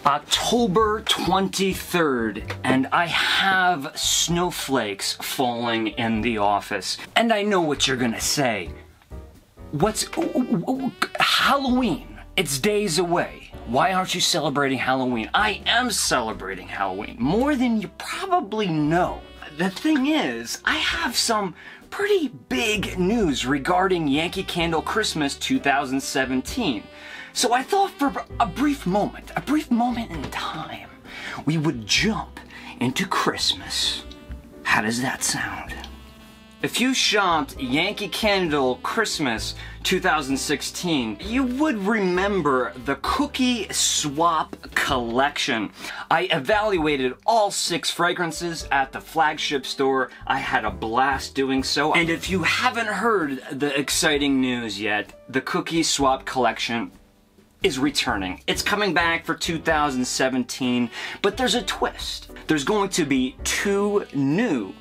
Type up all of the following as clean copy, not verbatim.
October 23rd, and I have snowflakes falling in the office. And I know what you're gonna say. What's Halloween? It's days away. Why aren't you celebrating Halloween? I am celebrating Halloween, more than you probably know. The thing is, I have some pretty big news regarding Yankee Candle Christmas 2017. So I thought for a brief moment in time, we would jump into Christmas. How does that sound? If you shopped Yankee Candle Christmas 2016, you would remember the Cookie Swap collection. I evaluated all 6 fragrances at the flagship store. I had a blast doing so. And if you haven't heard the exciting news yet, the Cookie Swap collection is returning. It's coming back for 2017, but there's a twist. There's going to be 2 new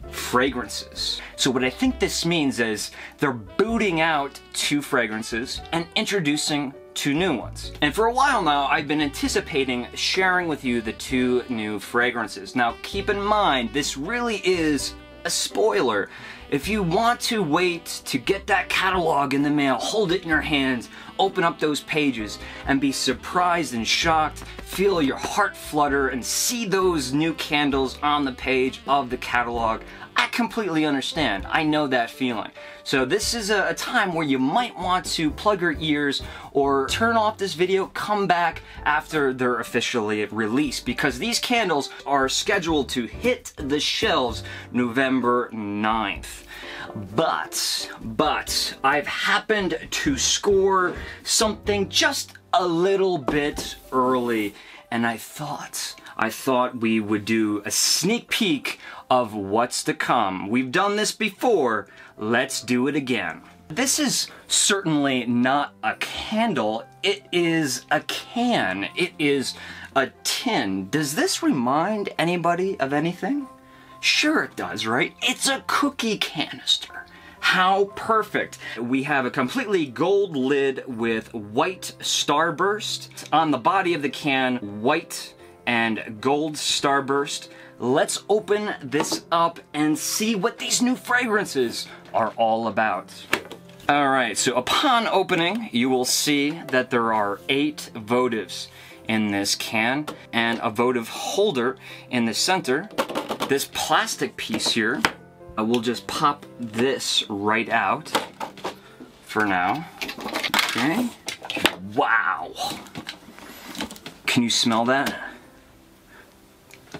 fragrances. So what I think this means is they're booting out 2 fragrances and introducing 2 new ones. And for a while now, I've been anticipating sharing with you the 2 new fragrances. Now keep in mind, this really is a spoiler. If you want to wait to get that catalog in the mail, hold it in your hands, open up those pages, and be surprised and shocked, feel your heart flutter, and see those new candles on the page of the catalog, I completely understand. I know that feeling. So this is a time where you might want to plug your ears or turn off this video, come back after they're officially released, because these candles are scheduled to hit the shelves November 9th. But I've happened to score something just a little bit early, and I thought we would do a sneak peek of what's to come. We've done this before, let's do it again. This is certainly not a candle, it is a can, it is a tin. Does this remind anybody of anything? Sure it does, right? It's a cookie canister. How perfect. We have a completely gold lid with white starburst. On the body of the can, white and gold starburst. Let's open this up and see what these new fragrances are all about. Alright, so upon opening, you will see that there are 8 votives in this can and a votive holder in the center. This plastic piece here, we'll just pop this right out for now. Okay. Wow. Can you smell that?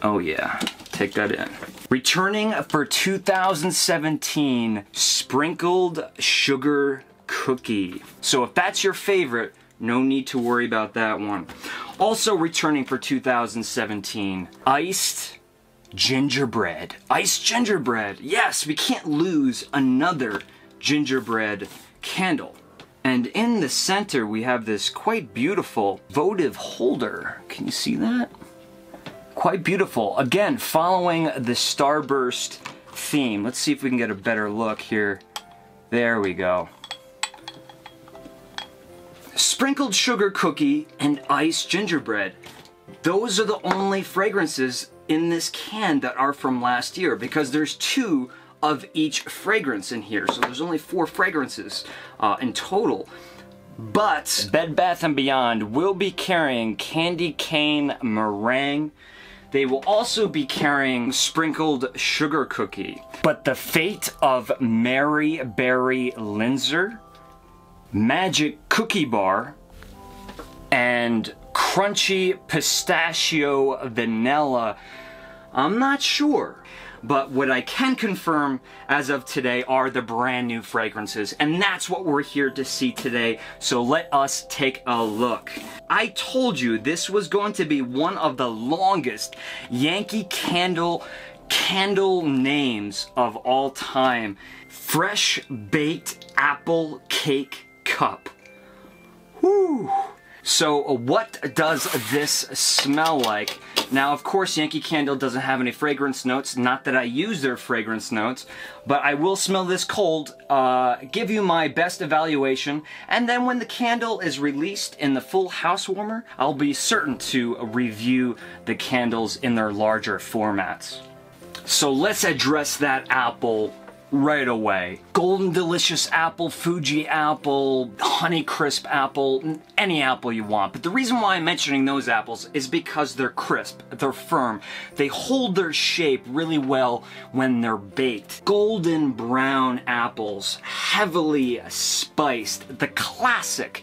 Oh yeah, take that in. Returning for 2017, sprinkled sugar cookie. So if that's your favorite, no need to worry about that one. Also returning for 2017, iced gingerbread. Iced gingerbread. Yes, we can't lose another gingerbread candle. And in the center, we have this quite beautiful votive holder. Can you see that? Quite beautiful. Again, following the starburst theme. Let's see if we can get a better look here. There we go. Sprinkled sugar cookie and iced gingerbread. Those are the only fragrances in this can that are from last year, because there's 2 of each fragrance in here. So there's only 4 fragrances in total. But Bed Bath & Beyond will be carrying Candy Cane Meringue. They will also be carrying sprinkled sugar cookie. But the fate of Mary Berry Linzer, Magic Cookie Bar, and Crunchy Pistachio Vanilla, I'm not sure. But what I can confirm as of today are the brand new fragrances, and that's what we're here to see today, so let us take a look. I told you this was going to be one of the longest Yankee Candle names of all time. Fresh Baked Apple Cake Cup. Whew. So what does this smell like? Now, of course, Yankee Candle doesn't have any fragrance notes. Not that I use their fragrance notes, but I will smell this cold, give you my best evaluation, and then when the candle is released in the full house warmer, I'll be certain to review the candles in their larger formats. So let's address that apple right away. Golden Delicious apple, Fuji apple, Honeycrisp apple, any apple you want. But the reason why I'm mentioning those apples is because they're crisp, they're firm, they hold their shape really well when they're baked. Golden brown apples, heavily spiced, the classic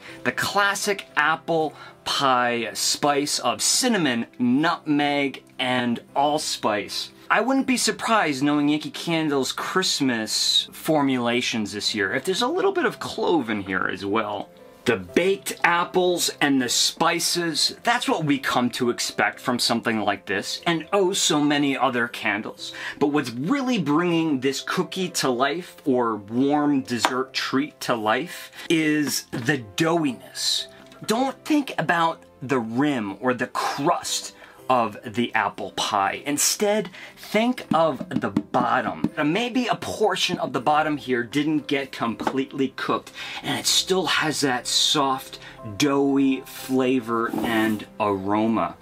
apple pie spice of cinnamon, nutmeg, and allspice. I wouldn't be surprised, knowing Yankee Candle's Christmas formulations this year, if there's a little bit of clove in here as well. The baked apples and the spices, that's what we come to expect from something like this, and oh so many other candles. But what's really bringing this cookie to life, or warm dessert treat to life, is the doughiness. Don't think about the rim or the crust of the apple pie. Instead, think of the bottom. Maybe a portion of the bottom here didn't get completely cooked, and it still has that soft, doughy flavor and aroma.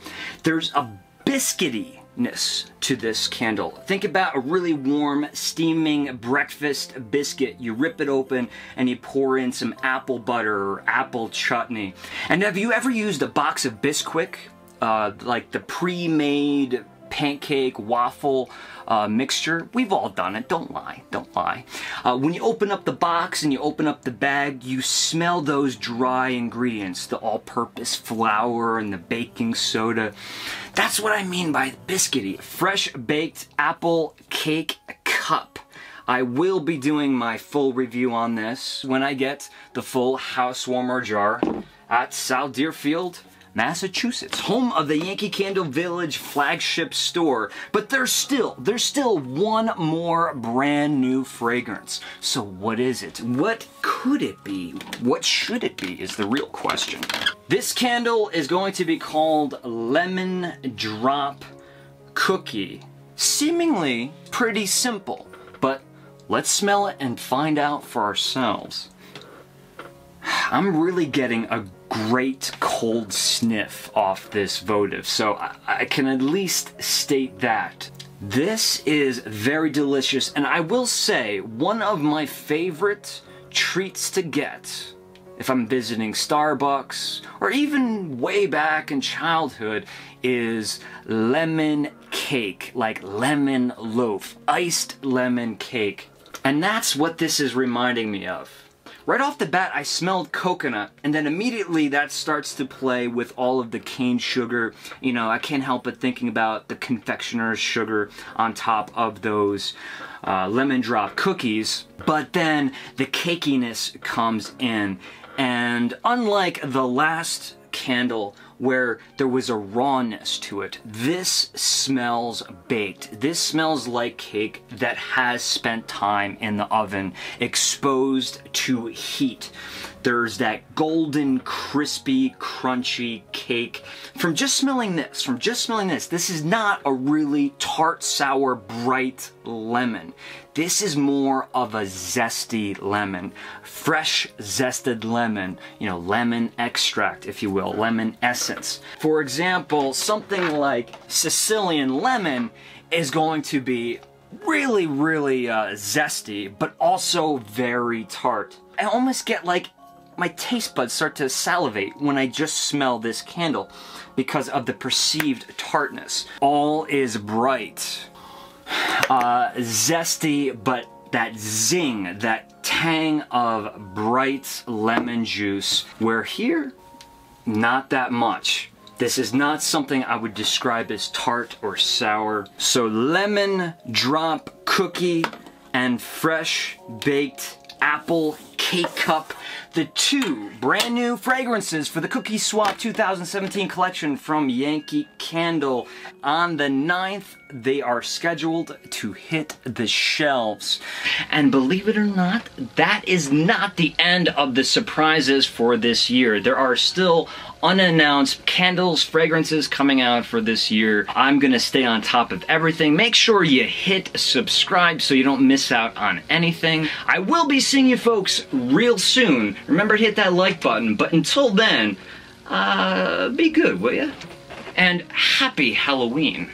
There's a biscuitiness to this candle. Think about a really warm, steaming breakfast biscuit. You rip it open and you pour in some apple butter or apple chutney. And have you ever used a box of Bisquick? Like the pre-made pancake waffle mixture? We've all done it, don't lie, don't lie. When you open up the box and you open up the bag, you smell those dry ingredients, the all-purpose flour and the baking soda. That's what I mean by biscuity. Fresh baked apple cake cup. I will be doing my full review on this when I get the full house warmer jar at South Deerfield, Massachusetts, home of the Yankee Candle Village flagship store. But there's still one more brand new fragrance. So what is it? What could it be? What should it be is the real question. This candle is going to be called Lemon Drop Cookie. Seemingly pretty simple, but let's smell it and find out for ourselves. I'm really getting a great cold sniff off this votive, so I can at least state that. This is very delicious, and I will say one of my favorite treats to get if I'm visiting Starbucks or even way back in childhood is lemon cake, like lemon loaf, iced lemon cake. And that's what this is reminding me of. Right off the bat, I smelled coconut, and then immediately that starts to play with all of the cane sugar. You know, I can't help but thinking about the confectioner's sugar on top of those lemon drop cookies. But then the cakiness comes in, and unlike the last candle where there was a rawness to it, this smells baked. This smells like cake that has spent time in the oven, exposed to heat. There's that golden, crispy, crunchy cake. From just smelling this, this is not a really tart, sour, bright lemon. This is more of a zesty lemon. Fresh, zested lemon. You know, lemon extract, if you will, lemon essence. For example, something like Sicilian lemon is going to be really, really zesty, but also very tart. I almost get like my taste buds start to salivate when I just smell this candle because of the perceived tartness. All is bright, zesty, but that zing, that tang of bright lemon juice, where here, not that much. This is not something I would describe as tart or sour. So lemon drop cookie and fresh baked apple cake cup, the two brand new fragrances for the Cookie Swap 2017 collection from Yankee Candle. On the 9th, they are scheduled to hit the shelves. And believe it or not, that is not the end of the surprises for this year. There are still unannounced candles, fragrances coming out for this year. I'm gonna stay on top of everything. Make sure you hit subscribe so you don't miss out on anything. I will be seeing you folks real soon. Remember to hit that like button, but until then, be good, will ya? And happy Halloween.